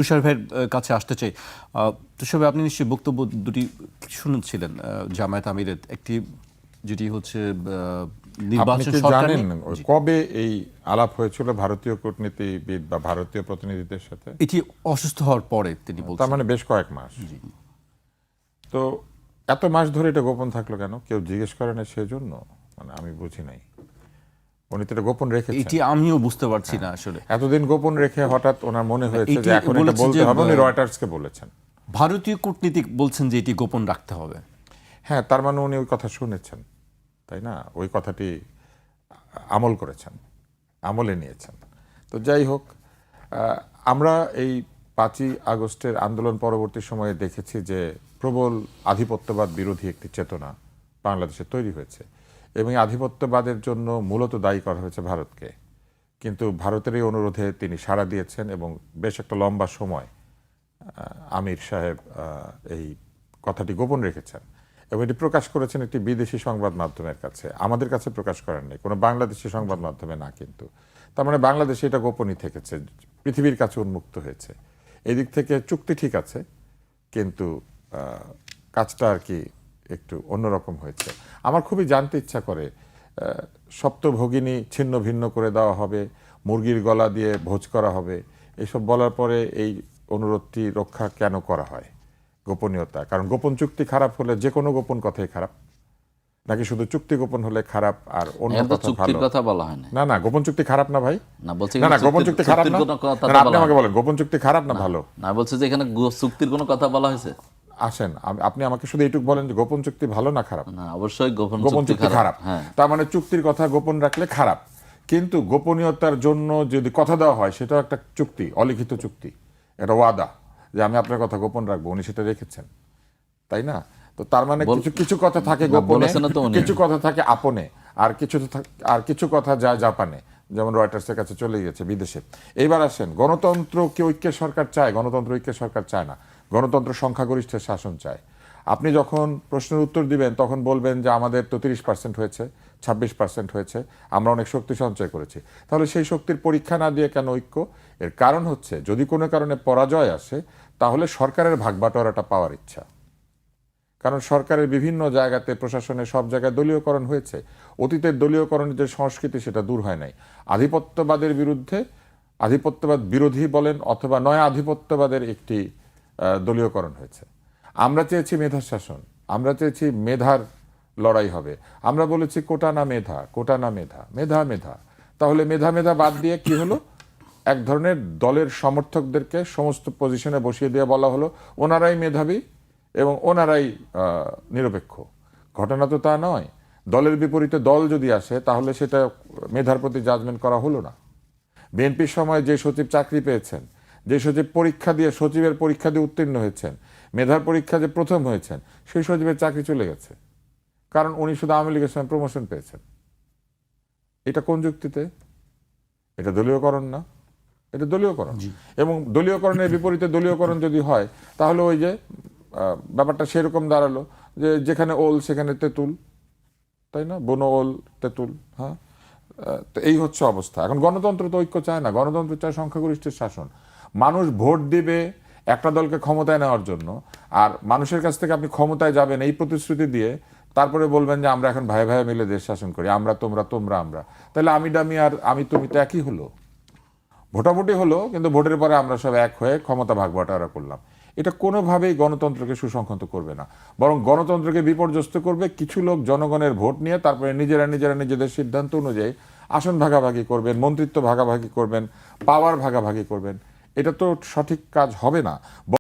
তুষার ভাইয়ের কাছে আসতে চাই। তুষার ভাই, আপনি নিশ্চয়ই বক্তব্য দুটি শুনেছিলেন জামায়াত আমিরের। একটি যেটি হচ্ছে নির্বাচন সরকার জানেন কবে এই আলাপ হয়েছিল ভারতীয় কূটনীতিবিদ বা ভারতীয় প্রতিনিধিদের সাথে? এটি অসুস্থ হওয়ার পরে তিনি বলছেন। তার মানে বেশ কয়েক মাস। তো এত মাস ধরে এটা গোপন থাকলো কেন? কেউ জিজ্ঞেস করে না সেজন্য? মানে আমি বুঝি নাই। উনি তো এটা গোপন রেখেছেন। এটি আমিও বুঝতে পারছি না আসলে। এতদিন গোপন রেখে হঠাৎ ওনার মনে হয়েছে যে এখন এটা বলতে হবে, উনি রয়টার্সকে বলেছেন। ভারতীয় কূটনীতিক বলছেন যে এটি গোপন রাখতে হবে। হ্যাঁ, তার মানে উনি ওই কথা শুনেছেন, তাই না? ওই কথাটি আমল করেছেন, আমলে নিয়েছেন। তো যাই হোক, আমরা এই 5ই আগস্টের আন্দোলন পরবর্তী সময়ে দেখেছি যে প্রবল আধিপত্যবাদ বিরোধী একটি চেতনা বাংলাদেশে তৈরি হয়েছে এবং আধিপত্যবাদের জন্য মূলত দায়ী করা হয়েছে ভারতকে। কিন্তু ভারতের এই অনুরোধে তিনি সাড়া দিয়েছেন এবং বেশ একটা লম্বা সময় আমির সাহেব এই কথাটি গোপন রেখেছেন এবং এটি প্রকাশ করেছেন একটি বিদেশি সংবাদ মাধ্যমের কাছে, আমাদের কাছে প্রকাশ করেন নাই, কোনো বাংলাদেশি সংবাদ মাধ্যমে না। কিন্তু তার মানে বাংলাদেশে এটা গোপনই থেকেছে, পৃথিবীর কাছে উন্মুক্ত হয়েছে। এই দিক থেকে চুক্তি ঠিক আছে, কিন্তু কাজটা আর কি একটু অন্যরকম হয়েছে। আমার খুবই জানতে ইচ্ছা করে, সপ্তভগিনী ছিন্ন ভিন্ন করে দেওয়া হবে, মুরগির গলা দিয়ে ভোজ করা হবে, এসব বলার পরে এই অনুরোধটি রক্ষা কেন করা হয়? গোপনীয়তা। কারণ গোপন চুক্তি খারাপ হলে যে কোনো গোপন কথাই খারাপ, নাকি শুধু চুক্তি গোপন হলে খারাপ আর অন্য কথা ভালো? কথা বলা হয় না না, গোপন চুক্তি খারাপ না ভাই। না বলছি না, গোপন চুক্তি খারাপ না। আপনি আমাকে বলেন গোপন চুক্তি খারাপ না ভালো? না বলছে যে এখানে চুক্তির কোনো কথা বলা হয়েছে। আসেন, আপনি আমাকে শুধু এইটুকু বলেন যে গোপন চুক্তি ভালো না খারাপ? না, অবশ্যই গোপন চুক্তি খারাপ। তার মানে চুক্তির কথা গোপন রাখলে খারাপ, কিন্তু গোপনীয়তার জন্য যদি কথা দেওয়া হয় সেটাও একটা চুক্তি, অলিখিত চুক্তি, এটা ওয়াদা যে আমি আপনার কথা গোপন রাখবো। উনি সেটা রেখেছেন, তাই না? তো তার মানে কিছু কথা থাকে গোপনে, কিছু কথা থাকে আপনে, আর কিছু কথা যায় জাপানে, যেমন রয়টার্সের কাছে চলে গেছে বিদেশে। এইবার আসেন, গণতন্ত্র কি ঐক্যের সরকার চায়? গণতন্ত্র ঐক্যের সরকার চায় না। গণতন্ত্র সংখ্যাগরিষ্ঠের শাসন চায়। আপনি যখন প্রশ্নের উত্তর দিবেন তখন বলবেন যে আমাদের তো 30% হয়েছে, 26% হয়েছে, আমরা অনেক শক্তি সঞ্চয় করেছি। তাহলে সেই শক্তির পরীক্ষা না দিয়ে কেন ঐক্য? এর কারণ হচ্ছে যদি কোনো কারণে পরাজয় আসে তাহলে সরকারের ভাগবাটোয়ারাটা পাওয়ার ইচ্ছা। কারণ সরকারের বিভিন্ন জায়গাতে, প্রশাসনের সব জায়গায় দলীয়করণ হয়েছে। অতীতের দলীয়করণের যে সংস্কৃতি সেটা দূর হয় নাই। আধিপত্যবাদের বিরুদ্ধে, আধিপত্যবাদ বিরোধী বলেন অথবা নয়া আধিপত্যবাদের একটি দলীয়করণ হয়েছে। আমরা চেয়েছি মেধার শাসন, আমরা চেয়েছি মেধার লড়াই হবে। আমরা বলেছি কোটা না মেধা, কোটা না মেধা, মেধা মেধা। তাহলে মেধা বাদ দিয়ে কি হলো? এক ধরনের দলের সমর্থকদেরকে সমস্ত পজিশনে বসিয়ে দিয়ে বলা হলো ওনারাই মেধাবী এবং ওনারাই নিরপেক্ষ। ঘটনা তো তা নয়। দলের বিপরীতে দল যদি আসে তাহলে সেটা মেধার প্রতি জাজমেন্ট করা হলো না। বিএনপির সময় যে সচিব চাকরি পেয়েছেন, যে সচিব পরীক্ষা দিয়ে, সচিবের পরীক্ষা দিয়ে উত্তীর্ণ হয়েছেন, মেধার পরীক্ষা যে প্রথম হয়েছেন, সেই সচিবের চাকরি চলে গেছে, কারণ উনি শুধু আওয়ামী লীগের সময় প্রমোশন পেয়েছেন। এটা কোন যুক্তিতে? এটা দলীয়করণ না, এটা দলীয়করণ। এবং দলীয়করণের বিপরীতে দলীয়করণ যদি হয় তাহলে ওই যে ব্যাপারটা সেরকম দাঁড়ালো যে যেখানে ওল সেখানে তেঁতুল, তাই না? বনো ওল তেঁতুল। হ্যাঁ, তো এই হচ্ছে অবস্থা। এখন গণতন্ত্র তো ঐক্য চায় না, গণতন্ত্র চায় সংখ্যাগরিষ্ঠের শাসন। মানুষ ভোট দিবে একটা দলকে ক্ষমতায় নেওয়ার জন্য, আর মানুষের কাছ থেকে আপনি ক্ষমতায় যাবেন এই প্রতিশ্রুতি দিয়ে তারপরে বলবেন যে আমরা এখন ভাই ভাই মিলে দেশ শাসন করি, আমরা তোমরা, তোমরা আমরা। তাহলে আমি ডামি আর আমি তুমি তো একই হলো। ভোটাভুটি হলো, কিন্তু ভোটের পরে আমরা সব এক হয়ে ক্ষমতা ভাগবাটোয়ারা করলাম। এটা কোনোভাবেই গণতন্ত্রকে সুসংহত করবে না, বরং গণতন্ত্রকে বিপর্যস্ত করবে। কিছু লোক জনগণের ভোট নিয়ে তারপরে নিজেরা নিজেদের সিদ্ধান্ত অনুযায়ী আসন ভাগাভাগি করবেন, মন্ত্রিত্ব ভাগাভাগি করবেন, পাওয়ার ভাগাভাগি করবেন। এটা তো সঠিক কাজ হবে না।